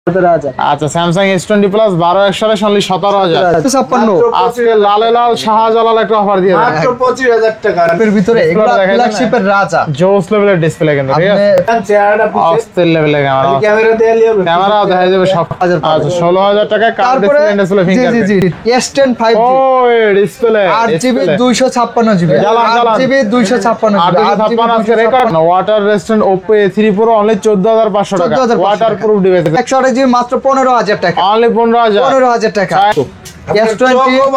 আচ্ছা Samsung S20 plus 12 only 17,000 আজকে লালে লাল শাহজালাল একটা অফার দিয়ে দেন মাত্র 25,000 টাকা এর ভিতরে এগুলা ফ্ল্যাগশিপের রাজা জোস লেভেলের ডিসপ্লে কিন্তু ঠিক আছে চেহারাটা পিছে অস্থির লেভেলের ক্যামেরা দিয়ে লিও ক্যামেরা দেখা যাবে সব আচ্ছা 16,000 টাকা কার ডিসপ্লে ফিঙ্গারপ্রিন্ট জি S10 5G ও display 8GB 256GB 8GB 256GB আজকে record water resistant Oppo A3 Pro only 14,500 টাকা ওয়াটারপ্রুফ ডিভাইস 128GB মাত্র 15,000 টাকা অনলি 15,000 টাকা S20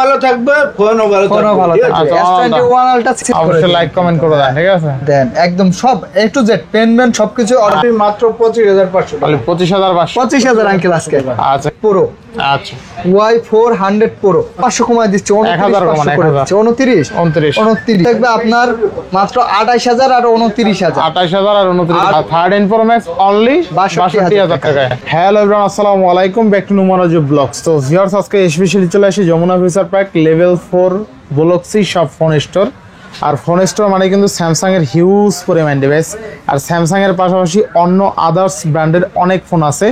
ভালো থাকবে ফোনও ভালো থাকবে S21 আলট্রা অবশ্যই লাইক কমেন্ট করে দেন ঠিক আছে দেন একদম সব A to Z pen man সবকিছু অর্ডার মাত্র 25,500 অনলি 25,500 25,000 আঙ্কেল আজকে আচ্ছা পুরো আচ্ছা Y400 Pro 500 কমায় দিচ্ছে 29 থাকবে আপনার মাত্র 28,000 আর 29,000 28,000 আর 29,000 13 Pro Max অনলি 62,000 টাকা হ্যালো एवरीवन আসসালামু আলাইকুম ব্যাক টু নুমানজু ব্লগস তো ভিউয়ার্স আজকে স্পেশালি চলে আসি Jamuna future park level 4 block C সব ফোন স্টোর আর ফোন স্টোর মানে কিন্তু স্যামসাং এর হিউজ পরিমাণ ডিভাইস আর স্যামসাং এর পাশাপাশি অন্য আদার্স ব্র্যান্ডের অনেক ফোন আছে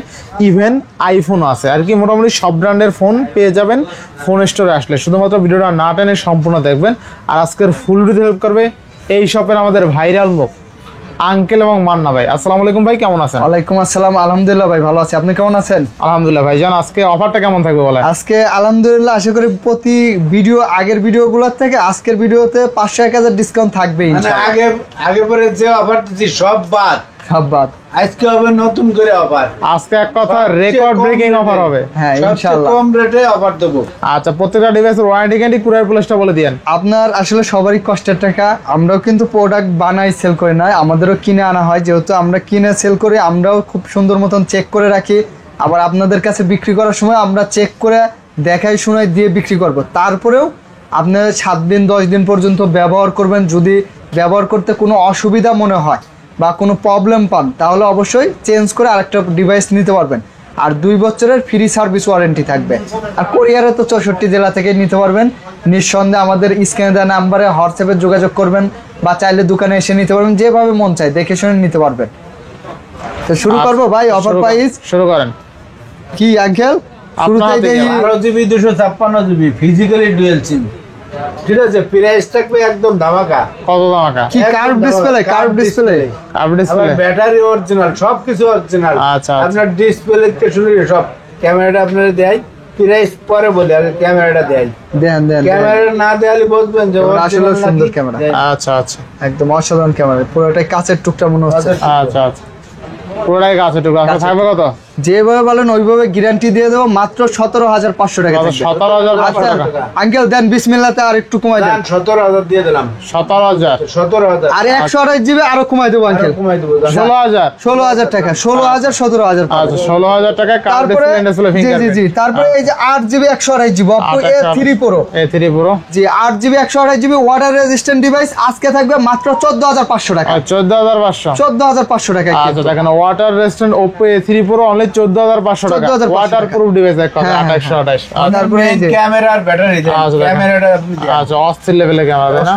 ইভেন আইফোনও আছে আর কি মোটামুটি সব ব্র্যান্ডের ফোন পেয়ে যাবেন ফোন স্টোরে আসলে শুধুমাত্র ভিডিওটা না টেনে সম্পূর্ণ দেখবেন আর আজকের ফুল ভিডিও হেল্প করবে এই শপের আমাদের ভাইরাল মুখ আঙ্কেল এবং মান্না ভাই। আসসালামু আলাইকুম ভাই, কেমন আছেন? ওয়ালাইকুম আসসালাম, আলহামদুলিল্লাহ ভাই ভালো আছি, আপনি কেমন আছেন? আলহামদুলিল্লাহ ভাইজান। আজকে অফারটা কেমন থাকবে বলেন? আজকে আলহামদুলিল্লাহ আশা করি প্রতি ভিডিও আগের ভিডিওগুলোর থেকে আজকের ভিডিওতে 500-1000 ডিসকাউন্ট থাকবে ইনশাআল্লাহ। আগে পরে যে অফার দিছি সব বাদ আজকে হবে নতুন করে অফার। আজকে এক কথা রেকর্ড ব্রেকিং অফার হবে। হ্যাঁ ইনশাআল্লাহ কম রেটে অফার দেব। আচ্ছা প্রত্যেকটা ডিভাইসের ওয়ারেন্টি গ্যারান্টি কুরিয়ার প্লেসটা বলে দিয়েন। আপনার আসলে সবারই কষ্টের টাকা, আমরাও কিন্তু প্রোডাক্ট বানাই সেল করি না, আমাদেরও কিনে আনা হয়, যেহেতু আমরা কিনে সেল করি আমরাও খুব সুন্দর মতন চেক করে রাখি, আবার আপনাদের কাছে বিক্রি করার সময় আমরা চেক করে দেখাই শোনাই দিয়ে বিক্রি করব। তারপরেও আপনারা 7 দিন 10 দিন পর্যন্ত ব্যবহার করবেন, যদি ব্যবহার করতে কোনো অসুবিধা মনে হয় বা কোনো প্রবলেম পান তাহলে অবশ্যই চেঞ্জ করে আরেকটা ডিভাইস নিতে পারবেন। আর 2 বছরের ফ্রি সার্ভিস ওয়ারেন্টি থাকবে। আর কোরিয়ারে তো 64 জেলা থেকে নিতে পারবেন। নিঃসন্দেহে আমাদের স্ক্রিনে দেওয়া নাম্বারে হোয়াটসঅ্যাপে যোগাযোগ করবেন বা চাইলে দোকানে এসে নিতে পারবেন, যেভাবে মন চায় দেখে শুনে নিতে পারবেন। তো শুরু করবো ভাই, অফার প্রাইস শুরু করেন। কি আঙ্কেল? শুরুতেই দেই 12GB 256GB ফিজিক্যালি ডুয়াল সিম, ঠিক আছে? প্রাইস থাকবে একদম ধামাকা। কত ধামাকা? কি curve display? Curve display, battery original, সবকিছু অরিজিনাল। আচ্ছা আপনার ডিসপ্লে থেকে শুরু করে সব, ক্যামেরাটা আপনারা দেয়, প্রাইস পরে বলে আগে ক্যামেরাটা দেয়। দেন ক্যামেরা না দেয়ালে বুঝবেন যে আসলে সুন্দর ক্যামেরা। আচ্ছা আচ্ছা একদম অসাধারণ ক্যামেরা, পুরোটাই কাচের টুকটা মনে হচ্ছে। আচ্ছা আচ্ছা পুরোটাই কাছে টুকরা। থাকবে কত? যেভাবে বলেন ওইভাবে গ্যারান্টি দিয়ে দেবো, মাত্র 17,500 টাকা। 17,500 টাকা আঙ্কেল দেন বিসমিল্লাহতে আর একটু কমাই দেন। 17,000 দিয়ে দিলাম। 17,000 আর 128 জিবি আরো কমাই দেবো আঙ্কেল, কমাই দেবো 16,000 টাকা। 16,000 17,000। আচ্ছা 16,000 টাকা কার্ড ডিসপ্লে ফিঙ্গারপ্রিন্ট। জি তারপরে এই যে 8 GB 128 GB Oppo A3 Pro। জি 8 GB 128 GB water resistant device আজকে থাকবে মাত্র 14,500 টাকা। 14,500 টাকা। আচ্ছা দেখেন water resistant Oppo A3 Pro only 14,500 টাকা। ওয়াটারপ্রুফ ডিভাইস এক কথা 2828। তারপরে ক্যামেরা আর ব্যাটারি দেন। ক্যামেরাটা আচ্ছা অস্থির লেভেলের ক্যামেরা তাই না?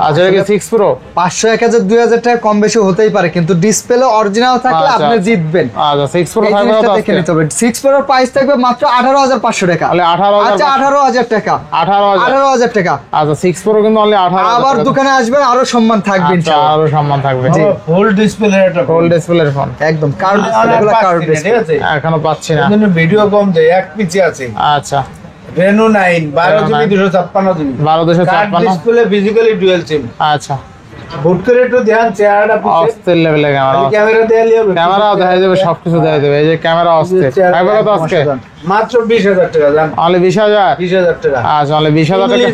আচ্ছা এটা কি 6 Pro? 500 1000 2000 টাকা কম বেশি হতেই পারে, কিন্তু ডিসপ্লে অরিজিনাল থাকলে আপনি জিতবেন। আচ্ছা 6 Pro থাকবে কত? দেখে নিতে হবে। 6 Pro এর প্রাইস থাকবে মাত্র 18,500 টাকা। তাহলে 18,000। আচ্ছা 18,000 টাকা। 18,000 টাকা। আচ্ছা 6 Pro কিন্তু অনলি 18,000। আবার দোকানে আসবেন আরো সম্মান থাকবে ইনশাআল্লাহ। আরো সম্মান থাকবে। জি ফুল ডিসপ্লে, এটা ফুল ডিসপ্লের ফোন একদম কার্ভ ডিসপ্লে, এগুলো কার্ভ ডিসপ্লে, ঠিক আছে? এখনো পাচ্ছি না। কিন্তু ভিডিও কম দেয়, এক পিছে আছে। আচ্ছা Reno 9 12GB 256GB 12,256 display physically dual sim. আচ্ছা বুট করে একটু ধ্যান, চেহারাটা পিছে অস্থির লেভেলের ক্যামেরা। ক্যামেরা দেয়া লিও, ক্যামেরাও দেখা যাবে, সবকিছু দেখা যাবে। এই যে ক্যামেরা অস্থির। থাকবে কত আজকে? মাত্র 20,000 টাকা জান। অনলি 20,000। 20,000 টাকা। আচ্ছা অনলি 20,000 টাকা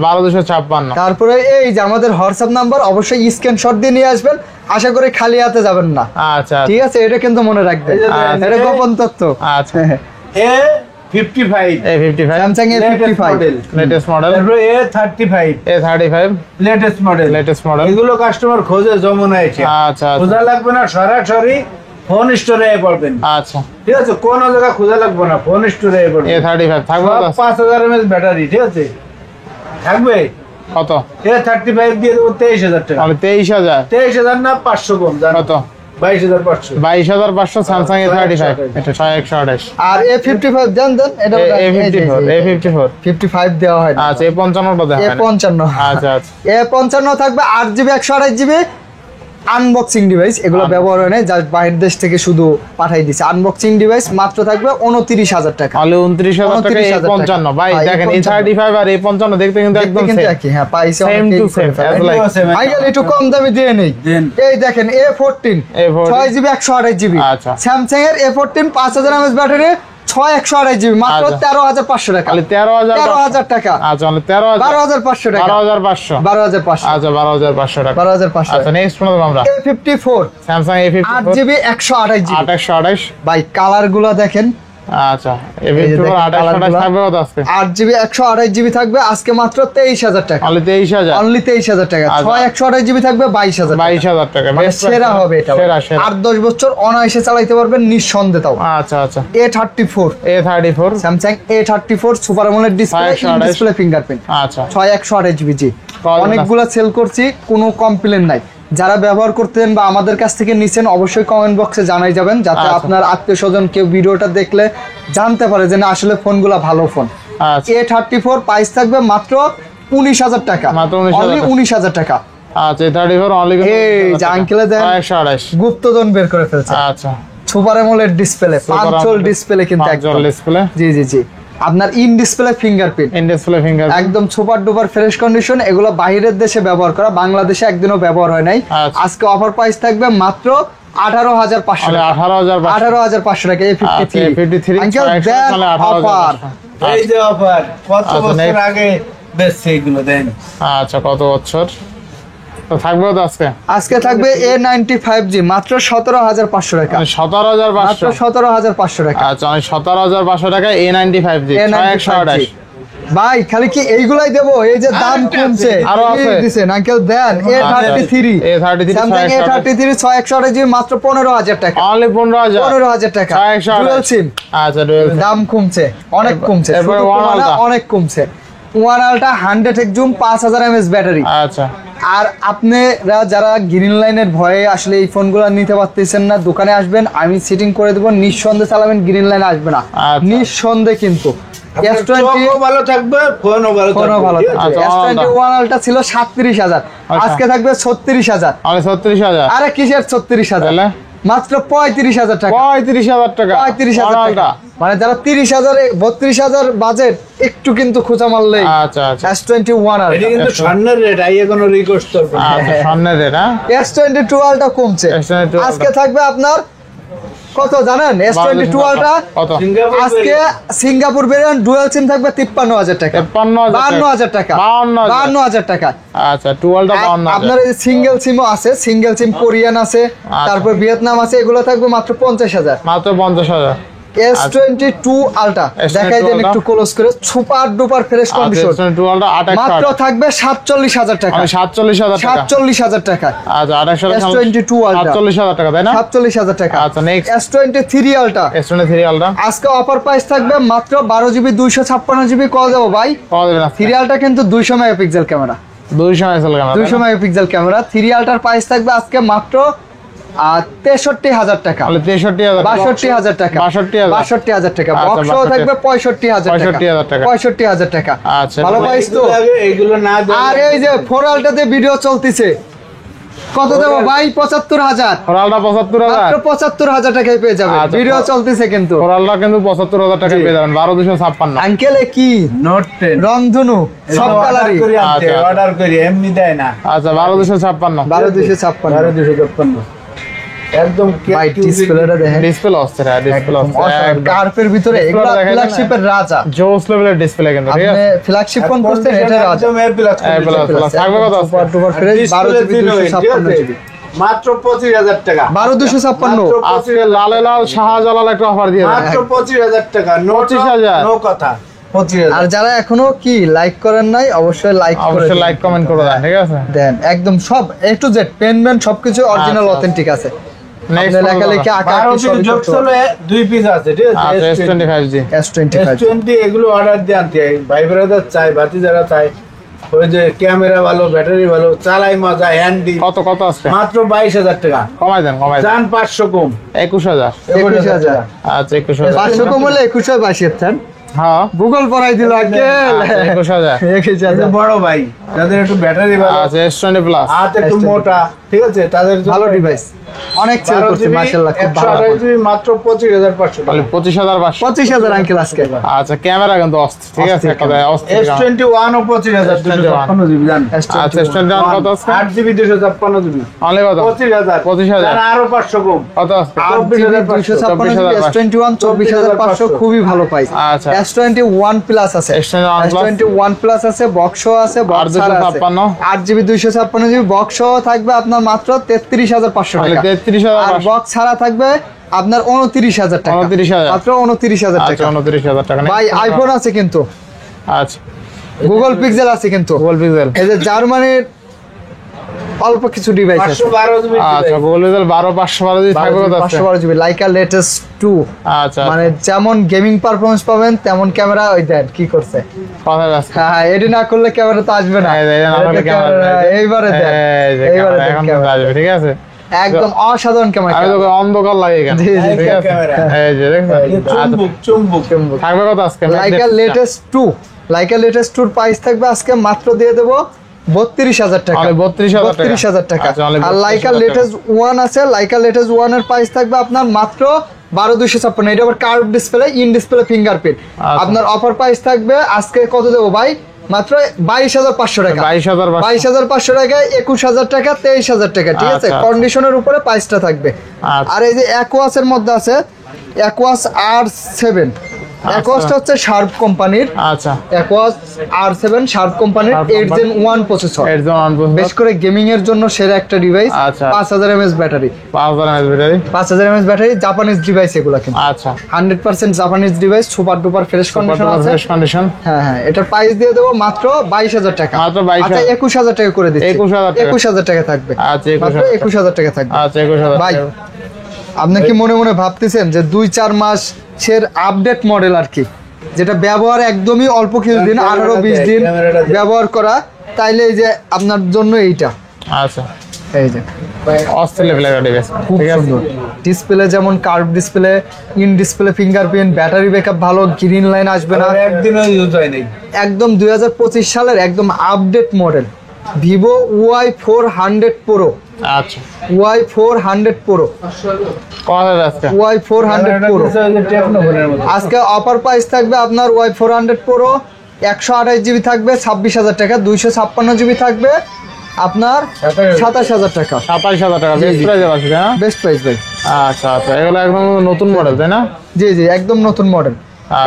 12,256। তারপরে এই যে আমাদের হোয়াটসঅ্যাপ নাম্বার, অবশ্যই স্ক্রিনশট দিয়ে নিয়ে আসবেন, আশা করি খালি হাতে যাবেন না। আচ্ছা ঠিক আছে, এটা কিন্তু মনে রাখবেন, এটা গোপন তথ্য। আচ্ছা A55 Samsung A55 latest model. তারপরে A35 লেটেস্ট মডেল। এগুলো কাস্টমার খোঁজে যমুনায় এসে। আচ্ছা খোঁজা লাগবে না, সরাসরি ফোন স্টোরে পড়বেন। আচ্ছা ঠিক আছে, কোন জায়গা খোঁজা লাগবে না, ফোন স্টোরে পড়বেন। A35 থাকবে কত? 5000 mAh ব্যাটারি, ঠিক আছে? থাকবে কত? A35 দিয়ে দেবো 23,000 টাকা। তাহলে 23,000 23,000 না 500 কম জানো? কত? 22,500 স্যামসাং A35 এটা 6128 আর A55 দেন এটা A54 55 দেওয়া হয় না। আচ্ছা A55টা দেখেন A55 আচ্ছা আচ্ছা A55 থাকবে 8GB 128GB আনবক্সিং ডিভাইস, এগুলো ব্যবহার হয় না, যা বাইরের দেশ থেকে শুধু পাঠাই দিছে। আনবক্সিং ডিভাইস মাত্র থাকবে 29,000 টাকা। তাহলে 29,000 টাকা A55 ভাই দেখেন A35 আর A55 দেখতে কিন্তু একদম একই, হ্যাঁ পাইছে same to same as like আইগেল একটু কম দামে দিয়ে নেই। এই দেখেন A14 6GB 128GB আচ্ছা স্যামসাং এর A14 5000 mAh ব্যাটারি 6128GB মাত্র 13,500 টাকা। খালি 13,000 টাকা। আচ্ছা মানে 12,500 টাকা। 12,500 12,500 আচ্ছা 12,500 টাকা 12,500 আচ্ছা নেক্সট কোন আমরা A54 Samsung A54 8GB 128GB 2828 ভাই কালার গুলো দেখেন। আচ্ছা A54 2828 থাকবে কত আজকে 8GB 128GB থাকবে আজকে মাত্র 23,000 টাকা। অনলি 23,000 অনলি 23,000 টাকা। 6 128GB থাকবে 22,000 টাকা। 22,000 টাকা মানে বেস্ট সেরা হবে এটা। সেরা সেরা 8-10 বছর অনায়াসে চালাতে পারবেন নিঃসন্দেহে। আচ্ছা আচ্ছা A34 A34 Samsung A34 super AMOLED display, 128 display fingerprint, আচ্ছা 6 128GB জি। কত অনেকগুলো সেল করছি, কোনো কমপ্লেইন নাই। যারা ব্যবহার করতেন বা আমাদের কাছ থেকে নিছেন অবশ্যই কমেন্ট বক্সে জানাই যাবেন, যাতে আচ্ছা। আপনার আত্মীয় স্বজন কেউ ভিডিওটা দেখলে জানতে পারে যে না আসলে ফোনগুলো ভালো ফোন। আচ্ছা A34 প্রাইস থাকবে মাত্র 19,000 টাকা। মাত্র 19,000 অনলি 19,000 টাকা। আচ্ছা A34 অনলি এই যে আঙ্কেলে দেন 128 গুপ্তধন বের করে ফেলছে। আচ্ছা সুপার অ্যামোলেড ডিসপ্লে, পাঁচল ডিসপ্লে কিন্তু একদম ডিসপ্লে জি জি জি। আপনার in display fingerprint, in display finger একদম সুপার ডুপার ফ্রেশ কন্ডিশন। এগুলো বাইরের দেশে ব্যবহার করা, বাংলাদেশে একদিনও ব্যবহার হয় নাই। আচ্ছা। আজকে অফার প্রাইস থাকবে মাত্র 18,500 টাকা। 18,500 18,500 টাকা আচ্ছা, A53 আঙ্কেল দেন অফার। এই যে অফার কত আচ্ছা, বছর next। আগে বেচছে এগুলো দেন। আচ্ছা কত বছর তো থাকবে তো আজকে আজকে থাকবে A95G মাত্র 17,500 টাকা। মানে 17,500 মাত্র 17,500 টাকা। আচ্ছা মানে 17,500 টাকা A95 জি 128 ভাই খালি কি এইগুলাই দেবো? এই যে দাম আরেকটা কমছে আছে। আরো আছে। দিছেন আঙ্কেল দেন A33 A33 স্যামসাং A33 6 মাত্র 15,000 টাকা। অনলি 15,000 15,000 টাকা। 128 ডুয়াল সিম আচ্ছা ডুয়াল দাম কমছে, অনেক কমছে, এরপরে শুধু One কমা না, Alta। অনেক কমছে। ওয়ান আলটা 100 জুম 5000 mAh ব্যাটারি। আচ্ছা আর আপনারা যারা গ্রিন লাইনের ভয়ে আসলে এই ফোনগুলো নিতে পারতেছেন না, দোকানে আসবেন, আমি সেটিং করে দেবো, নিঃসন্দেহে চালাবেন, গ্রিন লাইন আসবে না আচ্ছা। নিঃসন্দেহে। কিন্তু আপনার চোখও ভালো থাকবে, ফোনও ভালো ফোনও ভালো থাকবে। থাকবে। আচ্ছা, One Alta। S21 আলটা ছিল 37,000, আজকে থাকবে 36,000। অনলি 36,000 আরে কিসের 36,000? তাহলে মাত্র 35,000 টাকা। 35,000 টাকা 35,000 One টাকা। Alta। মানে যারা 30,000 32,000 বাজেট একটু কিন্তু খোঁচা মারলেই আচ্ছা আচ্ছা S21 এটা আলটা। কিন্তু স্বর্ণের রেট, আইয়ে কোনো রিকোয়েস্ট করবে না। আচ্ছা সামনের রেট হ্যাঁ S22 আলটা কমছে। S22 আলটা। আজকে থাকবে আপনার কত জানেন? S22 আলটা কত সিঙ্গাপুর আজকে সিঙ্গাপুর ভেরিয়েন্ট ডুয়াল সিম থাকবে 53,000 টাকা। 53,000 টাকা। 52,000 52,000 টাকা। আচ্ছা টুয়েলটা 52,000 আপনার এই সিঙ্গেল সিমও আছে, সিঙ্গেল সিম কোরিয়ান আছে, তারপর ভিয়েতনাম আছে, এগুলো থাকবে মাত্র 50,000। মাত্র 50,000 S22 আলটা S22 দেখাই দেন Ultra। একটু ক্লোজ করে, সুপার ডুপার ফ্রেশ কন্ডিশন, টুয়েলটা 28 মাত্র থাকবে 47,000 টাকা। 47,000 টাকা 47,000 টাকা। আচ্ছা 28 S22 Ultra 47,000 টাকা তাই না 47,000 টাকা। আচ্ছা নেক্সট S23 আলটা S23 আলটা আজকে অফার প্রাইস থাকবে মাত্র 12GB 256GB কল দেবো ভাই। পাওয়া যাবে না সিরিয়ালটা কিন্তু 200 megapixel camera, 200 megapixel camera 200 megapixel camera. সিরিয়ালটার প্রাইস থাকবে আজকে মাত্র 63,000 টাকা। তাহলে 63,000 62,000 টাকা। 62,000 62,000 টাকা। আচ্ছা, বক্সও 62,000 থাকবে 65,000 টাকা। 65,000 টাকা। 65,000 টাকা। আচ্ছা ভালো প্রাইস তো। এগুলো আগে এগুলো না দিলে- আর এই যে ফোরালটাতে ভিডিও চলতেছে, কত দেবো ভাই? 75,000। কোরালটা 75,000 মাত্র 75,000 টাকায় পেয়ে যাবে। আচ্ছা, ভিডিও চলতেছে কিন্তু। কোরালটা কিন্তু 75,000 টাকা পেয়ে যাবেন 12,256 আঙ্কেলে কি নোট 10 রংধনু সব কালারই। আচ্ছা। অর্ডার করি এমনি দেয় না। আচ্ছা 12,256 12,256। 12,256 একদম ভাই ডিসপ্লেটা দেখেন, ডিসপ্লে আসছে রে ডিসপ্লে আসছে কার্পের ভিতরে এগুলো Display দেখা যায় না? ফ্ল্যাগশিপের রাজা। জোস লেভেলের ডিসপ্লে কিন্তু ঠিক আপনি আছে ফ্ল্যাগশিপ ফোন করছেন, এটা রাজা। একদম এ প্লাস প্লাস থাকবে কত আজকে? Super duper fresh 12GB 256GB। মাত্র 25,000 টাকা। 12,256। মাত্র আজকে লালে লাল শাহজালাল একটা অফার দিয়ে দেন মাত্র 25,000 টাকা। 25,000 নো কথা 25,000। আর যারা এখনো কি লাইক করেন নাই অবশ্যই লাইক করে অবশ্যই দিন। লাইক কমেন্ট করে দেন ঠিক আছে দেন একদম সব A to Z pen band সবকিছু অরিজিনাল আচ্ছা। অথেন্টিক আছে। নেক্সট আপনি লেখালেখি আঁকা বারো আঁকি পিস সবই যোগ করতে চলে 2 পিস আছে ঠিক আছে। আচ্ছা S25 জি S25। S20 এগুলো অর্ডার দিয়ে আনতে হয়। ভাই ব্রাদার চাই, বাতি যারা চাই ওই যে ক্যামেরা ভালো, ব্যাটারি ভালো, চালাই মজা, হ্যান্ডি। কত কত আছে? মাত্র 22,000 টাকা। কমাই দেন কমাই দেন। চান 500 কম। 21,000। 21,000। আচ্ছা 21,000। 500 কম হলে 21,000 হ্যাঁ ভূগোল পড়াই দিল আগে। 21,000। 21,000 বড় ভাই যাদের একটু ব্যাটারি ভালো, আচ্ছা S20 প্লাস। হাত একটু মোটা, ঠিক আছে, তাদের জন্য ভালো ডিভাইস, অনেক সেল করছে মাশাআল্লাহ, খুব ভালো। 128 জিবি মাত্র 25,500 তাহলে টাকা। 25,500। 25,000 আঙ্কেল আজকে। আচ্ছা ক্যামেরা কিন্তু অস্থির, ঠিক আছে, অস্থির কথা অস্থির। S21 ও 25,256 জিবি জান। আচ্ছা S21 কত আছে? 8 জিবি 256 জিবি অনলি কত? 25,000। 25,000। জান আরো 500 কম। কত আছে? 256 S21 24,500 খুবই ভালো প্রাইস। আচ্ছা। S21 প্লাস আছে, S21 plus। S21 প্লাস আছে, বক্সও আছে, বক্স ছাড়া আছে। 8 জিবি 256 জিবি বক্সও থাকবে আপনার মাত্র 33,500 টাকা। 33,500। আর বক্স ছাড়া থাকবে আপনার 29,000 টাকা। 29,000। মাত্র 29,000 আচ্ছা টাকা। 29,000 টাকা। ভাই আইফোন আছে কিন্তু, আচ্ছা গুগল পিক্সেল আছে কিন্তু, গুগল পিক্সেল। এই যে জার্মানির অল্প কিছু ডিভাইস আছে। 512 জিবি। আচ্ছা গুগল পিক্সেল 512 যদি থাকবে কত আছে? 512 জিবি লাইকা লেটেস্ট 2। আচ্ছা মানে যেমন গেমিং পারফরম্যান্স পাবেন তেমন ক্যামেরা ওই দেন কি করছে। কথা আছে। হ্যাঁ এডি না করলে ক্যামেরা তো আসবে না। এই যে না হলে ক্যামেরা এইবারে দেন, এই যে এইবারে ক্যামেরা দেন এখন ক্যামেরা। আসবে, ঠিক আছে। একদম অসাধারণ ক্যামেরা। আমি তো অন্ধকার লাগে কেন? জি, জি, ঠিক আছে। ক্যামেরা। এই যে দেখছেন? চুম্বক। থাকবে কত আজকে? Laika latest 2, Laika latest 2 price থাকবে আজকে মাত্র দিয়ে দেব 32,000 টাকা। তাহলে 32,000 টাকা। 32,000 টাকা। আচ্ছা, তাহলে আর লাইকা 32,000 লেটেস্ট 1 আছে, লাইকা লেটেস্ট 1 এর প্রাইস থাকবে আপনার মাত্র 12,256। এটা আবার curve display, in display fingerprint. আচ্ছা। আপনার অফার প্রাইস থাকবে আজকে কত দেবো ভাই? মাত্র 22,500 টাকা। 22,500। 22,500 টাকায় 21,000 টাকা, 23,000 টাকা, ঠিক আছে। আচ্ছা, আচ্ছা। কন্ডিশনের উপরে প্রাইসটা থাকবে। আচ্ছা। আর এই যে অ্যাকোয়াসের মধ্যে আছে অ্যাকোয়াস R7। অ্যাকোয়াসটা হচ্ছে শার্প কোম্পানির, আচ্ছা অ্যাকোয়াস R7 শার্প কোম্পানির Sharp 8 Gen 1 প্রসেসর। এর জন্য বেশ করে গেমিং এর জন্য সেরা একটা ডিভাইস। আচ্ছা। 5000 mAh battery, 5000 mAh battery. 5000 mAh battery, Japanese device এগুলো কিন্তু। আচ্ছা 100% Japanese device, super duper fresh condition আছে। Fresh condition. হ্যাঁ হ্যাঁ, এটার প্রাইস দিয়ে দেবো মাত্র 22,000 টাকা। মাত্র 22,000। আচ্ছা 21,000 টাকা করে দিচ্ছি। 21,000 টাকা। 21,000 টাকা থাকবে। আচ্ছা, মাত্র 21,000 টাকা থাকবে। আচ্ছা 21,000 ভাই আপনি কি মনে মনে ভাবতেছেন যে 2-4 মাসের আপডেট মডেল আর কি, যেটা ব্যবহার একদমই অল্প কিছুদিন, 18-20 দিন ব্যবহার করা, তাইলে এই যে আপনার জন্য এইটা, আচ্ছা এই যে অস্থির লেভেলের একটা ডিভাইস, খুব ঠিক আছে। সুন্দর ডিসপ্লে, যেমন curve display, in display fingerprint, battery backup ভালো, গ্রিন লাইন আসবে না। একদিনও ইউজ হয় নাই। একদম 2025 সালের একদম update model Vivo Y400 Pro। আচ্ছা Y400 Pro, কত আছে আজকে? Y400 Pro টেকনোফোনের মতো। আজকে অফার প্রাইস থাকবে আপনার Y400 Pro 128 জিবি থাকবে 26,000 টাকা, 256 জিবি থাকবে আপনার 27,000 টাকা। 27,000 টাকা বেস্ট প্রাইসে আছে, তাই না? বেস্ট প্রাইস ভাই। আচ্ছা আচ্ছা এগুলো একদম নতুন মডেল, তাই না? জি জি একদম নতুন মডেল।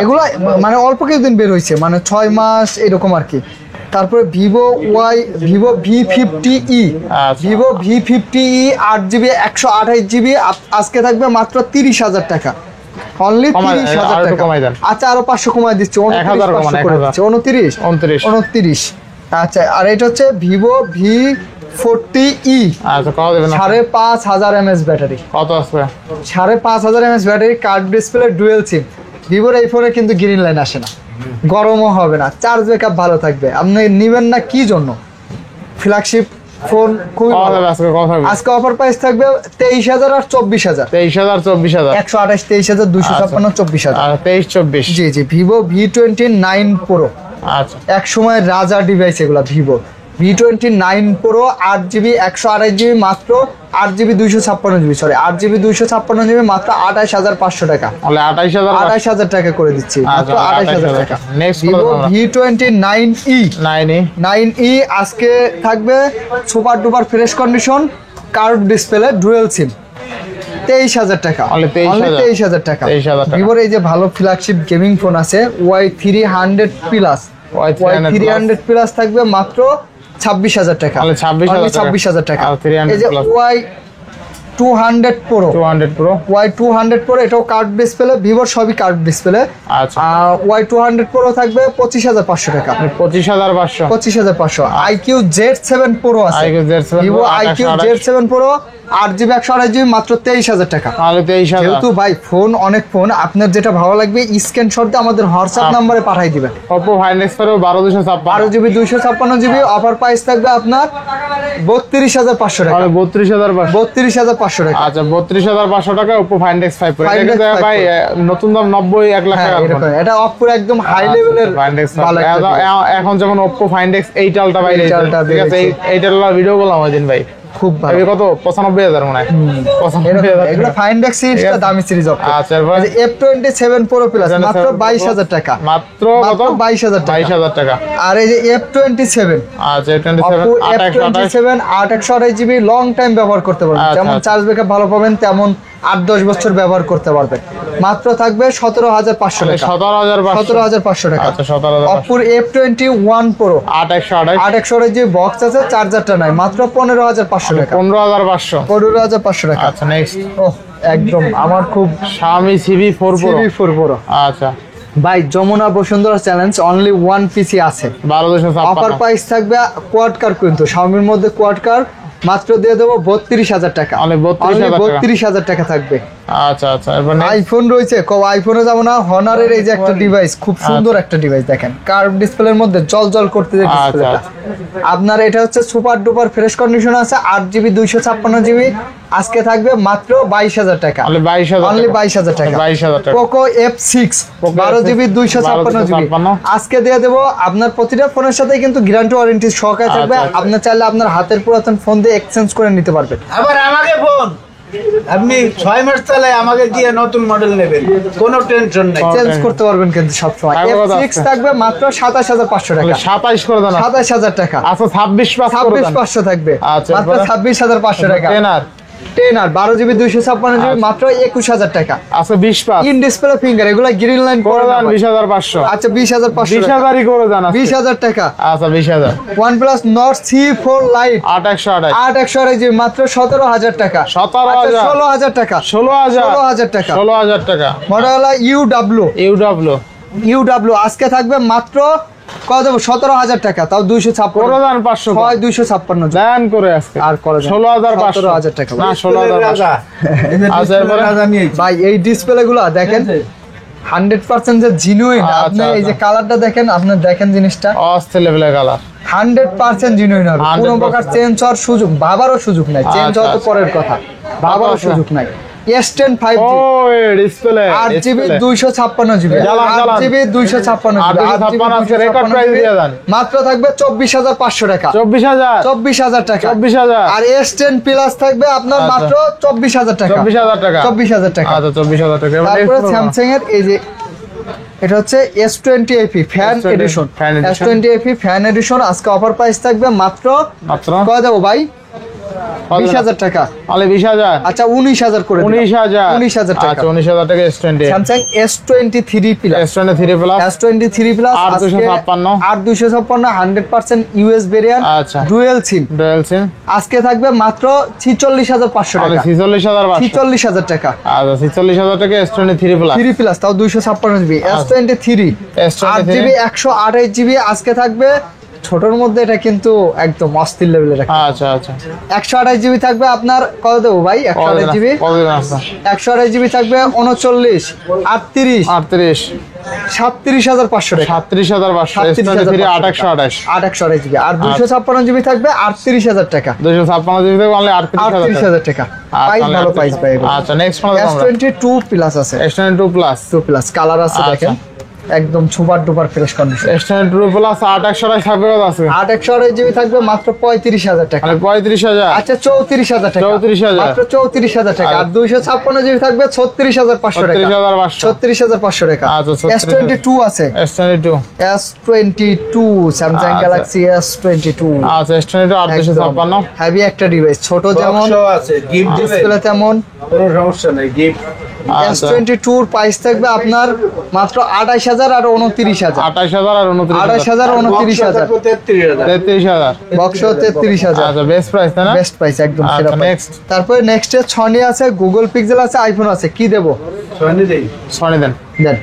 এগুলো মানে অল্প কিছুদিন বের হয়েছে, মানে 6 মাস এরকম আর কি। তারপরে ভিভো V50e, আচ্ছা। ভিভো V50e 8 জিবি 128 জিবি আজকে থাকবে মাত্র 30,000 টাকা। অনলি কমাই- 30,000 আরো একটু টাকা। কমাই দেন। আচ্ছা আরো 500 কমাই দিচ্ছি, 1,000 কমান, 29,500 29 29। আচ্ছা আর এটা হচ্ছে ভিভো V40e, আচ্ছা কত দেবেন? 5,500 mAh ব্যাটারি, কত আছে? 5,500 mAh battery, curve display, dual sim. ভিভোর এই ফোনে কিন্তু গ্রিন লাইন আসে না, গরমও হবে না, চার্জ ব্যাকআপ ভালো থাকবে। আপনি নিবেন না কি জন্য? ফ্ল্যাগশিপ ফোন খুবই কত ভালো। দেবে আজকে? কত থাকবে? আজকে অফার প্রাইস থাকবে 23,000 আর 24,000। 23,000 24,000। 128, 23,000, 256, 24,000। আর 23-24। জি জি ভিভো V29 Pro, আচ্ছা এক সময় রাজা ডিভাইস এগুলা। Vivo V29 Pro 8 GB 128 GB মাত্র 8 GB 256 GB, sorry 8 GB 256 GB মাত্র 28,500 টাকা। তাহলে 28,000। 28,000 টাকা করে দিচ্ছি, মাত্র আচ্ছা, 28,000 টাকা। Next ভিভো বলো তোমরা। V29e 9e। আজকে থাকবে super duper fresh condition, curve display, dual sim, 23,000 টাকা। Only 23,000 23,000 টাকা। 23,000 টাকা। ভিভোর এই যে ভালো ফ্ল্যাগশিপ গেমিং ফোন আছে Y300 প্লাস, Y300 প্লাস থাকবে মাত্র 26,000 টাকা। তাহলে 26,000 টাকা। 26,000 টাকা। আর 300 এই যে plus। Y200 Pro 200 Pro Y200 Pro এটাও কার্ভ ডিসপ্লে, ভিভোর সবই কার্ভ ডিসপ্লে। আচ্ছা Y200 Pro থাকবে 25,500 টাকা, 25,500 25,500। IQ Z7 Pro আছে, IQ Z7 Vivo Pro, IQ 28, Z7 Pro 8GB 128GB মাত্র 23,000 টাকা। তাহলে 23,000। যেহেতু ভাই ফোন অনেক ফোন, আপনার যেটা ভালো লাগবে স্ক্রিনশট দিয়ে আমাদের হোয়াটসঅ্যাপ নাম্বারে পাঠিয়ে দিবেন। Oppo Find X Pro 12,256 12GB 256GB offer price থাকবে আপনার 32,500 টাকা, তাহলে 32,500। 32,500 টাকা। আচ্ছা 32,500 টাকা Oppo Find X 5 Pro। Find এটা X কিন্তু 5 ভাই নতুন দাম 90-1 লাখ হ্যাঁ, টাকা। এরকম। এটা অপ্পোর একদম হাই লেভেলের Find X ভালো একটা device। এখন যেমন Oppo Find X 8 Ultra বাইরে 8 Ultra ঠিক আছে, বেরিয়েছে। 8 Ultra ভিডিও করলাম ওইদিন ভাই, খুব ভালো। এই কত 95,000 মনে হয়, 95,000 এগুলো ফাইন্ড এক্স সিরিজটা দামি সিরিজ অফ। আচ্ছা এরপর F27 Pro Plus মাত্র 22,000 টাকা, মাত্র কত? 22,000 টাকা। 22,000 টাকা। আর এই যে F27 আচ্ছা 27 Oppo 828 F27 8/128GB long time ব্যবহার করতে পারবেন, আচ্ছা, যেমন আচ্ছা। চার্জ ব্যাকআপ ভালো পাবেন তেমন 8-10 বছর ব্যবহার করতে পারবেন। মাত্র থাকবে 17,500 টাকা, 17,500। 17,500 টাকা। আচ্ছা 17,500। Oppo F21 Pro 8/128 8/128GB box আছে, চার্জারটা নাই, মাত্র 15,500 টাকা, 15,500। 15,500 টাকা। আচ্ছা নেক্সট ওহ একদম আমার খুব Xiaomi CV4 Pro। CV4 Pro। আচ্ছা ভাই Jamuna Bashundhara challenge only one PC আছে, 12,256 অফার প্রাইস থাকবে কোয়াড কার, কিন্তু Xiaomi-র মধ্যে কোয়াড কার মাত্র দিয়ে দেবো 32,000 টাকা, Only 32,000 টাকা। 32,000 টাকা থাকবে। আচ্ছা আচ্ছা এরপর next। আইফোন রয়েছে, আইফোনে যাবো না, হনারের এই যে একটা ডিভাইস, খুব সুন্দর একটা ডিভাইস দেখেন, কার্ভ ডিসপ্লের মধ্যে জল জল করতে যে ডিসপ্লেটা আপনার, এটা হচ্ছে সুপার ডুপার ফ্রেশ কন্ডিশন আছে, 8GB 256GB আজকে থাকবে মাত্র 22,000 টাকা, Only 22,000 অনলি টাকা। 22,000 টাকা। 22,000 টাকা। পোকো F6 12GB 256GB 1256 আজকে দিয়ে দেবো আপনার প্রতিটা ফোনের সাথে কিন্তু গ্যারান্টি ওয়ারেন্টি সহকারে থাকবে, আচ্ছা, আচ্ছা। আপনার চাইলে আপনার হাতের পুরাতন ফোন দিয়ে এক্সচেঞ্জ করে নিতে পারবেন। আবার আমাকে ফোন আপনি 6 মাস চালায় আমাকে দিয়ে নতুন মডেল নেবেন, কোনো টেনশন নাই। চেঞ্জ করতে পারবেন কিন্তু সবসময়। তারপর কত F6 আছে? থাকবে মাত্র 27,500 টাকা, 27 করে দেন। 27,000 টাকা। আচ্ছা 26 পাস করে দেন। 26,500 থাকবে, আচ্ছা, মাত্র এরপরে? 26,500 টাকা। 10 আর 10 আর 12GB 256GB মাত্র 21,000 টাকা। আচ্ছা 20 পাস ইন ডিসপ্লে ফিঙ্গার এগুলা গ্রিন লাইন করে করে দেন। দেন। 20,500। আচ্ছা 20,500 টাকা, 20,000ই করে দেন। 20,000 টাকা। আচ্ছা 20,000। OnePlus Nord C4 Lite 8/128 8/128GB মাত্র 17,000 টাকা, 17,000 আচ্ছা, 16,000 টাকা, 16,000 16,000 টাকা। 16,000 টাকা। মডেল হলো UW আজকে থাকবে মাত্র কত দেবো 17,000 টাকা, তাও 256 করে দেন 500 হয় 256 দেন করে আজকে আর করে দেন 16,500 17,000 টাকা। না 16,500। রাজা এই যে আচ্ছা, এরপরে? রাজা নিয়েছি ভাই এই ডিসপ্লে গুলো দেখেন 100% যে জিনুইন, আচ্ছা, আপনি এই যে আচ্ছা। কালারটা দেখেন, আপনি দেখেন জিনিসটা অস্থির লেভেলের কালার। 100% জিনুইন হবে, কোনো 100% প্রকার চেঞ্জ হওয়ার সুযোগ, ভাবারও সুযোগ নাই, চেঞ্জ আচ্ছা, হওয়া তো আচ্ছা। পরের কথা, ভাবারও আচ্ছা। সুযোগ নাই। S10 5G ও ডিসপ্লে 8GB 256GB জ্বালান, জ্বালান। 8GB 256GB 856 আজকে রেকর্ড প্রাইস দিয়ে দেন। মাত্র থাকবে 24,500 টাকা, 24,000 24,000 টাকা। 24,000 আর S10 প্লাস থাকবে আপনার আচ্ছা। মাত্র 24,000 টাকা, 24,000 টাকা 24,000 টাকা। আচ্ছা 24,000 টাকা। এবার তারপরে next বলুন। স্যামসাং এর এই যে এটা হচ্ছে S20 FE fan S20 edition, fan edition। S20 FE fan edition আজকে অফার প্রাইস থাকবে মাত্র মাত্র কত দেবো ভাই 20,000 টাকা, তাহলে 20,000 আচ্ছা 19,000 করে দিলাম। 19,000 19,000 টাকা। আচ্ছা 19,000 টাকা S20 Samsung S23 plus S23 plus S23 plus 8,256 8,256 100% US variant আচ্ছা। ডুয়াল সিম ডুয়াল সিম আজকে থাকবে মাত্র 46,500 তাহলে টাকা, 46,500 46,000 টাকা। আচ্ছা 46,000 টাকা S23 প্লাস 3 প্লাস তাও 256GB S23 S23 8GB 128GB আজকে থাকবে ছোটর মধ্যে, এটা কিন্তু একদম অস্থির লেভেলের একটা। আচ্ছা আচ্ছা 128GB থাকবে আপনার কত দেবো ভাই 128GB কতদিন আসছে 128GB থাকবে 39 38 38 37,500 টাকা, 37,500 S23 8/128 8/128GB আর 256GB থাকবে 38,000 টাকা, 256 জিবি থেকে অনলি 38,000 38,000 টাকা। প্রাইস ভালো প্রাইস পাই। আচ্ছা নেক্সট ফোন আমরা S22 প্লাস আছে, S22 প্লাস 2 প্লাস কালার আছে আচ্ছা। দেখেন, একদম super duper fresh condition. S22 plus 8/128 থাকবে কত আছে 8/128GB থাকবে মাত্র 35,000 টাকা, মানে 35,000 আচ্ছা 34,000 টাকা, 34,000 মাত্র 34,000 টাকা। আর 256GB থাকবে 36,500 টাকা, 36,500 36,500 টাকা। আচ্ছা, 36,000 S22 আছে, S22 S22 স্যামসাং আচ্ছা। গ্যালাক্সি S22 আচ্ছা S22 8,256 হেভি একটা ডিভাইস, ছোট যেমন বক্সও আছে, গিফট দিবে ডিসপ্লে তেমন, কোনো সমস্যা নাই, গিফট S22 এর প্রাইস থাকবে আপনার মাত্র 28000 আর 29000। 28000 আর 28000 29000। 33000। বক্স 33000। আচ্ছা বেস্ট প্রাইস না? বেস্ট প্রাইস একদম আচ্ছা, সেরা প্রাইস। next। তারপরে নেক্সট এ Sony আছে, গুগল পিক্সেল আছে, আইফোন আছে, কি দেব? সনি দেই। সনি দেন। দেন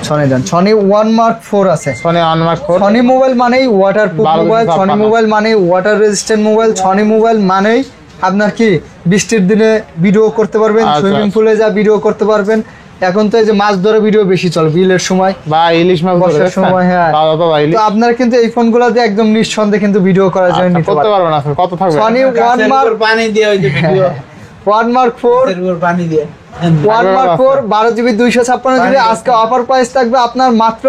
Sony দেন। Sony 1 Mark 4 আছে। Sony unmark 4। Sony মোবাইল মানেই ওয়াটারপ্রুফ বারো মোবাইল, দুশো Sony ছাপ্পান্ন। মোবাইল মানেই water resistant mobile, Sony mobile মানেই আপনার কি বৃষ্টির দিনে ভিডিও করতে পারবেন, আচ্ছা, সুইমিং আচ্ছা। পুলে যা ভিডিও করতে পারবেন। এখন তো এই যে মাছ ধরে ভিডিও বেশি চলে বিলের সময় বা ইলিশ মাছ ধরে বর্ষার সময়, হ্যাঁ। তাজা তাজা ইলিশ। তো আপনারা কিন্তু এই ফোনগুলো দিয়ে একদম নিঃসন্দেহে কিন্তু ভিডিও করার জন্য আচ্ছা, নিতে করতে পারবেন। পারবেন আসলে কত থাকবে? Sony 1 Mark পানি দিয়ে ওই যে ভিডিও 1 Mark 4 পানি দিয়ে 1 Mark 4 12GB 256GB আজকে অফার প্রাইস থাকবে আপনার মাত্র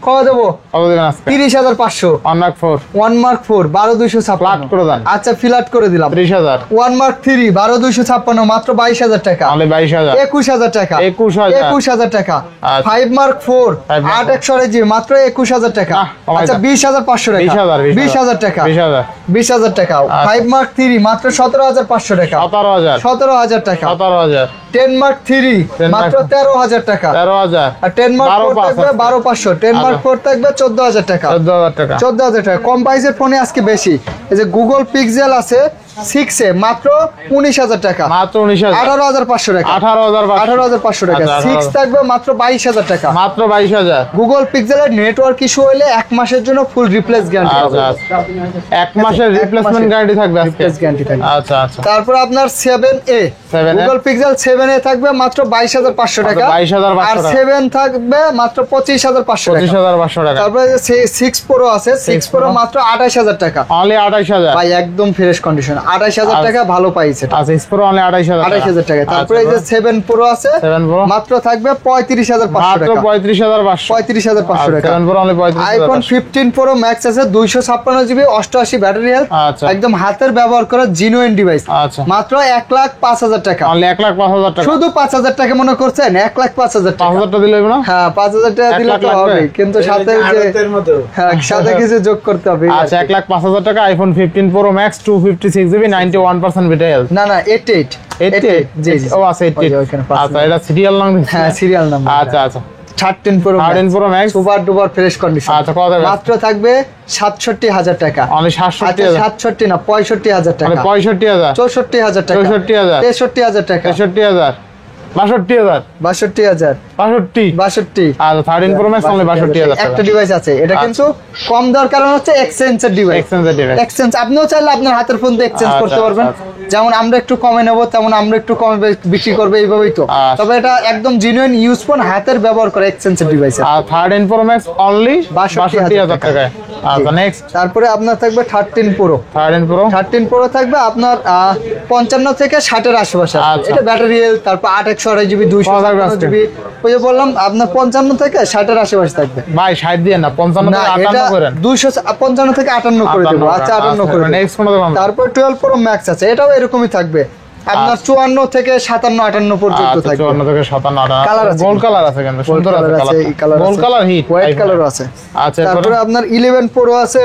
কত দেবো? কত দিবেন আজকে? 30500। আনমার্ক 4 1 Mark 4 12256 ফ্ল্যাট করে দেন। আচ্ছা ফ্ল্যাট করে দিলাম। 30000। 1 Mark 3 12256 মাত্র 22000 টাকা। তাহলে 22000। 21000 টাকা। 21000 টাকা। আচ্ছা। 5 Mark 4 5 Mark 8 মাত্র 21000 টাকা। কমাই আচ্ছা দাও। 20500 টাকা। 20000 টাকা। 20000। 20000 টাকা। 5 Mark 3 মাত্র 17500 টাকা। 17000। 17000 টাকা। 17000। 10 Mark 3 10 Mark মাত্র 13000 টাকা। 13000। আর 10 Mark 4 12,500 থাকবে 12500। 10 Mark আচ্ছা। 4 থাকবে 14000 টাকা। 14000 টাকা। 14000 টাকা। কম প্রাইসের ফোনে আজকে বেশি। এই যে গুগল পিক্সেল আছে 6 এ মাত্র 19000 টাকা। মাত্র 19000। 18500 টাকা। 18500 টাকা। আচ্ছা, 6 থাকবে মাত্র 22000 টাকা। মাত্র 22000। গুগল পিক্সেলের নেটওয়ার্ক ইস্যু হলে 1 মাসের জন্য ফুল রিপ্লেস গ্যারান্টি আচ্ছা পাবেন। আচ্ছা। 1 মাসের রিপ্লেসমেন্ট গ্যারান্টি থাকবে আজকে। রিপ্লেস গ্যারান্টি থাকবে। আচ্ছা আচ্ছা। তারপর আপনার 7A 7A Google pixel 7A থাকবে মাত্র 22500 টাকা। 22500 আর টাকা। 7 থাকবে মাত্র 25500 টাকা। 25500 টাকা। তারপরে যে 6 প্রো আছে 6 প্রো মাত্র 28000 টাকা। অনলি 28000। ভাই একদম ফ্রেশ কন্ডিশন 28000 টাকা ভালো পাইছে। আচ্ছা স্প্রো অনলি 28000 টাকা। 28000 টাকা। তারপরে এই যে 7 প্রো আছে 7 প্রো মাত্র থাকবে 35500 মাত্র টাকা। 35500। 35500 টাকা। 7 pro only 35000। IPhone 15 pro max আছে 256GB 88 ব্যাটারি হেলথ। আচ্ছা। একদম হাতের ব্যবহার করা জিনুইন ডিভাইস। আচ্ছা। মাত্র 1,05,000 টাকা। অনলি 1,05,000 টাকা। শুধু 5000 টাকা মনে করছেন 1,05,000 টাকা। 5000 টাকা দিলে হবে না? হ্যাঁ 5000 টাকা 1 দিলে লাখ তো লাগবে? হবে কিন্তু সাথে যে আড়তের মতো হ্যাঁ সাথে কিছু যোগ করতে হবে। আচ্ছা 1,05,000 টাকা iPhone 15 pro max 256GB 91% battery health. না না 88 জি জি ও আছে 88। ওই যে ওইখানে পাঁচ আচ্ছা এটা সিরিয়াল নাম দিচ্ছি। হ্যাঁ সিরিয়াল নাম্বার। আচ্ছা আচ্ছা। 13 pro 13 pro max super duper fresh condition. আচ্ছা কত টাকা? মাত্র থাকবে 67000 টাকা। অনলি আচ্ছা 67000। 67 না 65000 মানে টাকা। 65000। 64000 টাকা। 64000 63000 টাকা। 63000। 62000। 62000 62। 62 আচ্ছা 13 প্রো ম্যাক্স অনলি 62000 টাকা। একটা ডিভাইস আছে এটা কিন্তু কম দেওয়ার কারণ হচ্ছে এক্সচেঞ্জের ডিভাইস। এক্সচেঞ্জের ডিভাইস। এক্সচেঞ্জ আপনিও চাইলে আপনার হাতের ফোন দিয়ে এক্সচেঞ্জ আচ্ছা, করতে পারবেন। আচ্ছা। যেমন আমরা একটু কমে নেব তেমন আমরা একটু কমে বিক্রি করবে এইভাবেই তো। আচ্ছা। তবে এটা একদম জেনুইন ইউজ ফোন হাতের ব্যবহার করে এক্সচেঞ্জের ডিভাইস। আর 13 প্রো ম্যাক্স অনলি 62000 62000 টাকায়। আচ্ছা নেক্সট তারপরে আপনার থাকবে 13 প্রো। 13 প্রো 13 প্রো থাকবে আপনার 55 থেকে 60 এর আশেপাশে। আচ্ছা। এটা ব্যাটারি হেলথ তারপর 8/128GB কত থাকবে আজকে? 256GB ওই যে বললাম আপনার 55 থেকে 60 এর আশেপাশে থাকবে। ভাই 60 দিয়ে না 55 না থেকে এটা 58 করেন। 255 থেকে 58 করে দেবো। আচ্ছা 58 করে দেবো। নেক্সট কোন দেব আমরা? তারপর 12 প্রো ম্যাক্স আছে এটাও এরকমই থাকবে আপনার 54 থেকে 57 58 পর্যন্ত আচ্ছা, থাকবে। 54 থেকে 57 কালার আছে গোল্ড কালার আছে কিন্তু সুন্দর আছে colour. Gold colour hit white colour আছে। আচ্ছা তারপরে আপনার 11 প্রো আছে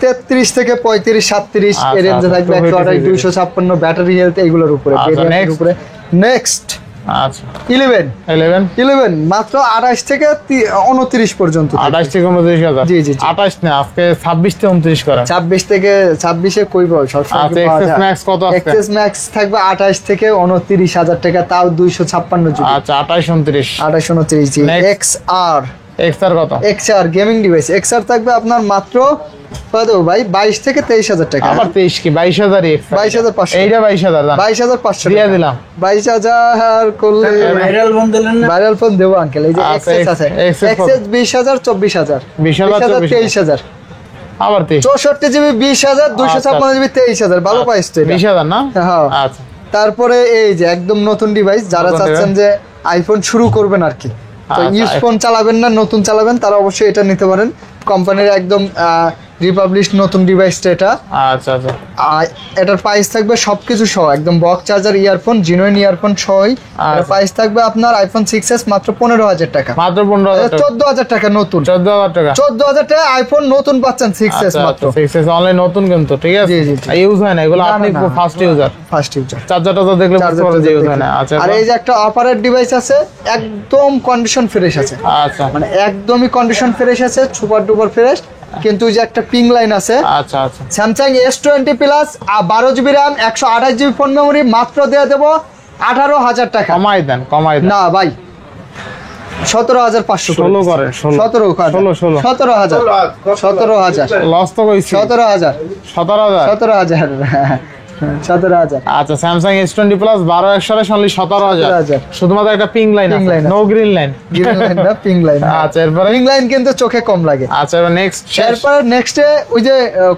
33 থেকে 35 37 আচ্ছা, এর রেঞ্জে আচ্ছা, থাকবে 128 256 ব্যাটারি হেলথ এইগুলোর উপরে আচ্ছা, variant next। উপরে। নেক্সট আচ্ছা 11 মাত্র 28 থেকে 29 পর্যন্ত থাকবে। 28 থেকে 29000। জি, জি, জি। 28 না আজকে 26 থেকে 29 করেন। 26 থেকে 26 এ কই পাবো সবসময় আচ্ছা, কি পাওয়া XS যায়? Max কত আছে? XS Max থাকবে 28 থেকে 29000 টাকা তাও 256 জিবি। আচ্ছা 28 29 28 29 জি। Next। XR XR কত? XR গেমিং ডিভাইস XR থাকবে আপনার মাত্র কত ভাই 22 থেকে 23000 টাকা। আবার 23 কি 22000 XR 22500 এইটা 22000 দাম 22500 দিয়ে দিলাম। 22000 করলে ভাইরাল ফোন দিলেন না ভাইরাল ফোন দেবো আঙ্কেল এই যে আচ্ছা, XS আছে XS কত? XS 20000 24000 20000 23000 আবার 23 64 জিবি 20000 256 জিবি 23000 ভালো প্রাইস তো এটা। 20000 না? হ্যাঁ। আচ্ছা তারপরে এই যে একদম নতুন ডিভাইস যারা নতুন চাচ্ছেন যে আইফোন শুরু করবেন আর কি তো আচ্ছা, ইউজ ফোন চালাবেন না নতুন চালাবেন তারা অবশ্যই এটা নিতে পারেন কোম্পানির একদম রিপাবলিশ নতুন ডিভাইসটা এটা। আচ্ছা আচ্ছা আর এটার প্রাইস থাকবে সবকিছু সহ, একদম box charger, earphone, genuine earphone সহই। এটার প্রাইস থাকবে আপনার আইফোন 6s মাত্র 15,000 টাকা, মাত্র 15,000 টাকা, 14,000 টাকা নতুন, 14,000 টাকা, 14,000 টাকা আইফোন নতুন পাচ্ছেন 6s মাত্র। 6s অনলাইন নতুন কিন্তু, ঠিক আছে, জি, জি, জি। ইউজ হয় না এগুলো, না, আপনি না, না। First user, first user. চার্জারটা তো দেখলে বুঝতে পারবেন যে ইউজ হয় না। আচ্ছা আর এই যে একটা অপারেট ডিভাইস আছে, একদম কন্ডিশন ফ্রেশ আছে, আচ্ছা মানে একদমই কন্ডিশন ফ্রেশ আছে, সুপার ডুপার ফ্রেশ। কিন্তু ওই যে একটা পিং লাইন আছে, আচ্ছা আচ্ছা Samsung S20 plus 12GB RAM 128GB phone memory মাত্র দিয়ে দেবো 18,000 টাকা। কমাই দেন, কমাই দেন। না ভাই, 17,500 16 করেন, 16 17,000 17,000 লস তো কইছি, 17,000 17,000 17,000 17,000। আচ্ছা স্যামসাং S20 প্লাস 12/1 অনলি 17,000, 17,000 শুধুমাত্র একটা পিং লাইন Ping line আছে, no green line. Green line না, পিং লাইন। আচ্ছা এরপরে, পিং লাইন কিন্তু চোখে কম লাগে। আচ্ছা এবার নেক্সট এরপর নেক্সটে ওই যে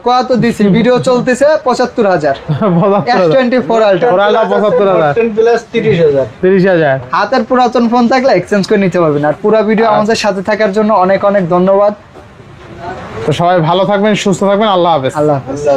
কত দিছি, ভিডিও চলতেছে 75,000 S24 আলট্রা। ওরালা 75,000, 10 প্লাস 30,000। 30,000। হাতের পুরাতন ফোন থাকলে এক্সচেঞ্জ করে নিতে পারবেন। আর পুরো ভিডিও আমাদের সাথে থাকার জন্য অনেক অনেক ধন্যবাদ। তো সবাই ভালো থাকবেন, সুস্থ থাকবেন, আল্লাহ হাফেজ। আল্লাহ হাফেজ।